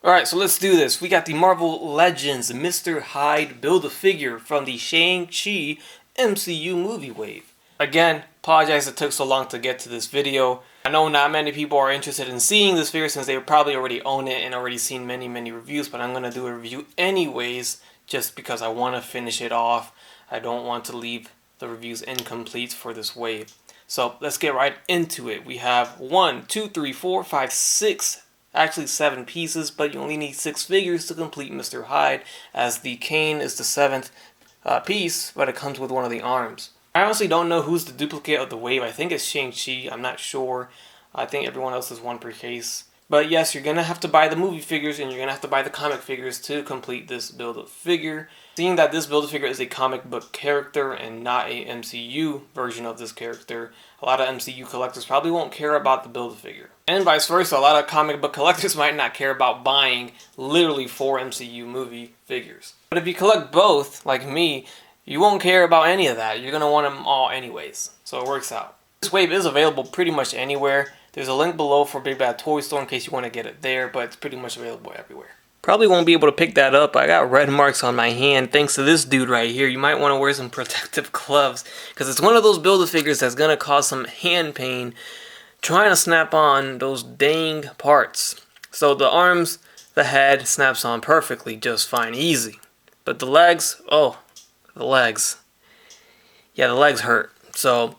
Alright, so let's do this. We got the Marvel Legends Mr. Hyde Build-A-Figure from the Shang-Chi MCU movie wave. Again, apologize it took so long to get to this video. I know not many people are interested in seeing this figure since they probably already own it and already seen many reviews, but I'm going to do a review anyways just because I want to finish it off. I don't want to leave the reviews incomplete for this wave. So let's get right into it. We have 1, 2, 3, 4, 5, 6... actually 7 pieces, but you only need 6 figures to complete Mr. Hyde, as the cane is the 7th piece, but it comes with one of the arms. I honestly don't know who's the duplicate of the wave. I think it's Shang-Chi. I'm not sure. I think everyone else is one per case. But yes, you're going to have to buy the movie figures and you're going to have to buy the comic figures to complete this Build-A-Figure. Seeing that this Build-A-Figure is a comic book character and not a MCU version of this character, a lot of MCU collectors probably won't care about the Build-A-Figure. And vice versa, a lot of comic book collectors might not care about buying literally 4 MCU movie figures. But if you collect both, like me, you won't care about any of that. You're going to want them all anyways. So it works out. This wave is available pretty much anywhere. There's a link below for Big Bad Toy Store in case you want to get it there, but it's pretty much available everywhere. Probably won't be able to pick that up. I got red marks on my hand thanks to this dude right here. You might want to wear some protective gloves because it's one of those Build-A-Figures that's going to cause some hand pain trying to snap on those dang parts. So the arms, the head snaps on perfectly, just fine, easy. But the legs, oh, the legs. Yeah, the legs hurt. So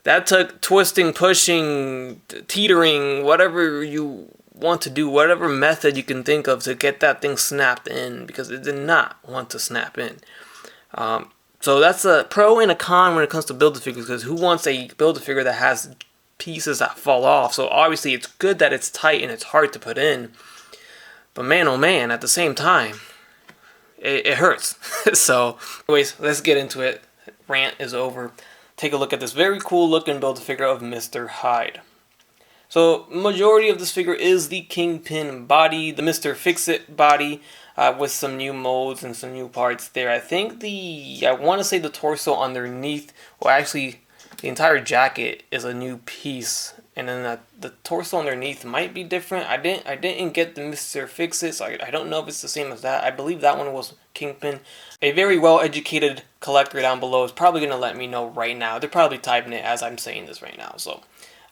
that took twisting, pushing, teetering, whatever you want to do, whatever method you can think of to get that thing snapped in, because it did not want to snap in. So that's a pro and a con when it comes to Build-A-Figures, because who wants a Build-A-Figure that has pieces that fall off? So obviously it's good that it's tight and it's hard to put in, but man oh man, at the same time it hurts. So anyways, let's get into it. Rant is over. Take a look at this very cool looking Build-A-Figure of Mr. Hyde. So majority of this figure is the Kingpin body, the Mr. Fix-It body, with some new molds and some new parts there. I think I want to say the torso underneath, well actually the entire jacket is a new piece, and then the torso underneath might be different. I didn't get the Mr. Fix-It, so I don't know if it's the same as that. I believe that one was Kingpin. A very well-educated collector down below is probably going to let me know right now. They're probably typing it as I'm saying this right now, so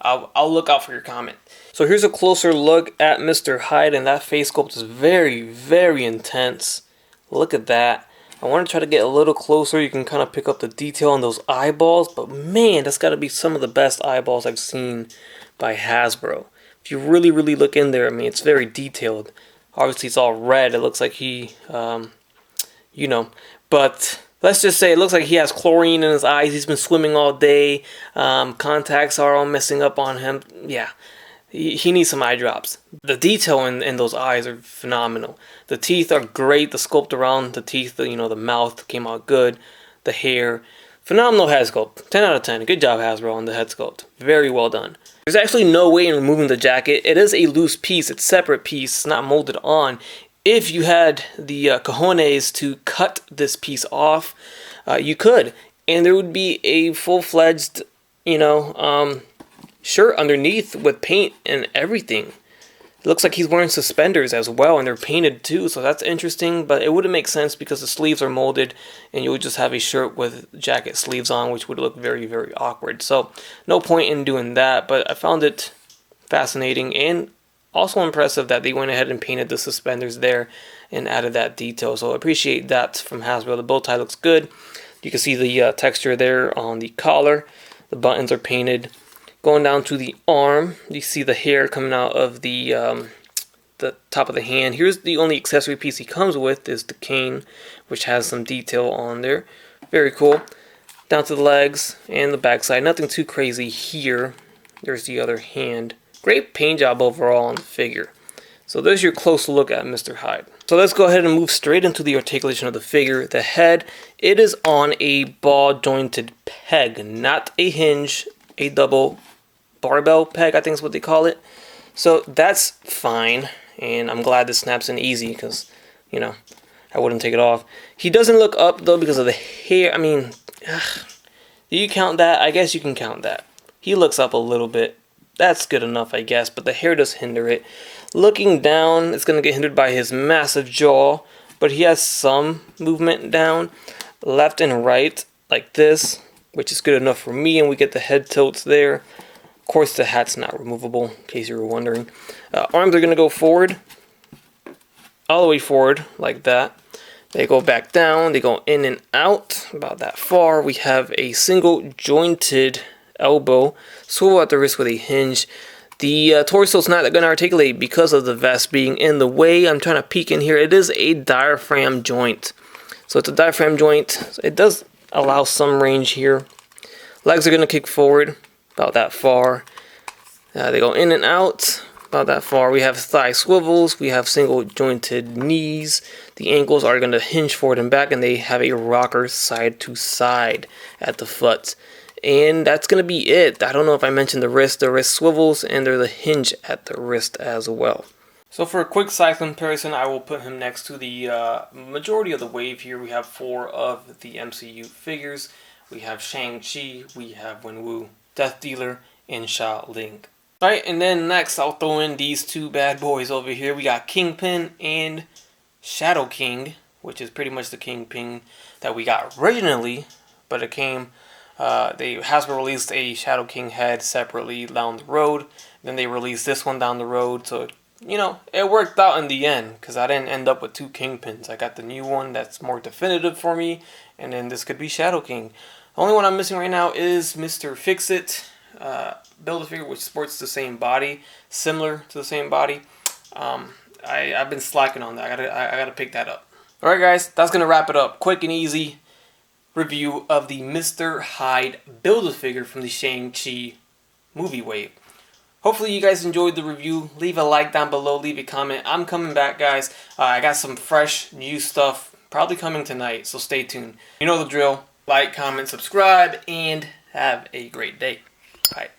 I'll look out for your comment. So here's a closer look at Mr. Hyde, and that face sculpt is very intense. Look at that. I want to try to get a little closer. You can kind of pick up the detail on those eyeballs, but man, that's got to be some of the best eyeballs I've seen by Hasbro. If you really look in there, I mean, it's very detailed. Obviously, it's all red. It looks like he, you know, but let's just say it looks like he has chlorine in his eyes. He's been swimming all day. Contacts are all messing up on him. Yeah. He needs some eye drops. The detail in those eyes are phenomenal. The teeth are great. The sculpt around the teeth, the mouth came out good. The hair, phenomenal head sculpt. 10 out of 10. Good job, Hasbro, on the head sculpt. Very well done. There's actually no way in removing the jacket. It is a loose piece. It's a separate piece. It's not molded on. If you had the cojones to cut this piece off, you could. And there would be a full-fledged, shirt underneath with paint and everything. It looks like he's wearing suspenders as well, and they're painted too, so that's interesting, but it wouldn't make sense because the sleeves are molded and you would just have a shirt with jacket sleeves on, which would look very awkward. So no point in doing that, but I found it fascinating and also impressive that they went ahead and painted the suspenders there and added that detail. So I appreciate that from Hasbro. The bow tie looks good. You can see the texture there on the collar. The buttons are painted. Going down to the arm, you see the hair coming out of the top of the hand. Here's the only accessory piece he comes with is the cane, which has some detail on there. Very cool. Down to the legs and the backside. Nothing too crazy here. There's the other hand. Great paint job overall on the figure. So there's your close look at Mr. Hyde. So let's go ahead and move straight into the articulation of the figure. The head, it is on a ball jointed peg, not a hinge, a double barbell peg, I think is what they call it. So that's fine, and I'm glad this snaps in easy because, I wouldn't take it off. He doesn't look up though because of the hair. I mean, do you count that? I guess you can count that. He looks up a little bit. that's good enough, I guess, but the hair does hinder it. Looking down, it's going to get hindered by his massive jaw, but he has some movement down, left and right, like this, which is good enough for me, and we get the head tilts there. Of course, the hat's not removable, in case you were wondering. Arms are going to go forward, all the way forward, like that. They go back down, they go in and out, about that far. We have a single jointed elbow, swivel at the wrist with a hinge. The torso's not going to articulate because of the vest being in the way. I'm trying to peek in here. It is a diaphragm joint. So it's a diaphragm joint. So it does allow some range here. Legs are going to kick forward about that far. They go in and out about that far. We have thigh swivels. We have single jointed knees. The ankles are going to hinge forward and back, and they have a rocker side to side at the foot. And that's going to be it. I don't know if I mentioned the wrist. The wrist swivels, and there's a hinge at the wrist as well. So for a quick size comparison, I will put him next to the majority of the wave here. We have 4 of the MCU figures. We have Shang-Chi, we have Wenwu, Death Dealer, and Sha Ling. Alright, and then next I'll throw in these 2 bad boys over here. We got Kingpin and Shadow King, which is pretty much the Kingpin that we got originally, but it came... Hasbro released a Shadow King head separately down the road. Then they released this one down the road. So, you know, it worked out in the end because I didn't end up with 2 Kingpins. I got the new one that's more definitive for me. And then this could be Shadow King. The only one I'm missing right now is Mr. Fix-It. Build-A-Figure, which sports the same body. Similar to the same body. I've been slacking on that. I gotta pick that up. Alright guys, that's going to wrap it up. Quick and easy review of the Mr. Hyde Build-A-Figure from the Shang-Chi movie wave. Hopefully you guys enjoyed the review. Leave a like down below, leave a comment. I'm coming back, guys. I got some fresh new stuff probably coming tonight, so stay tuned. You know the drill. Like, comment, subscribe, and have a great day. Bye.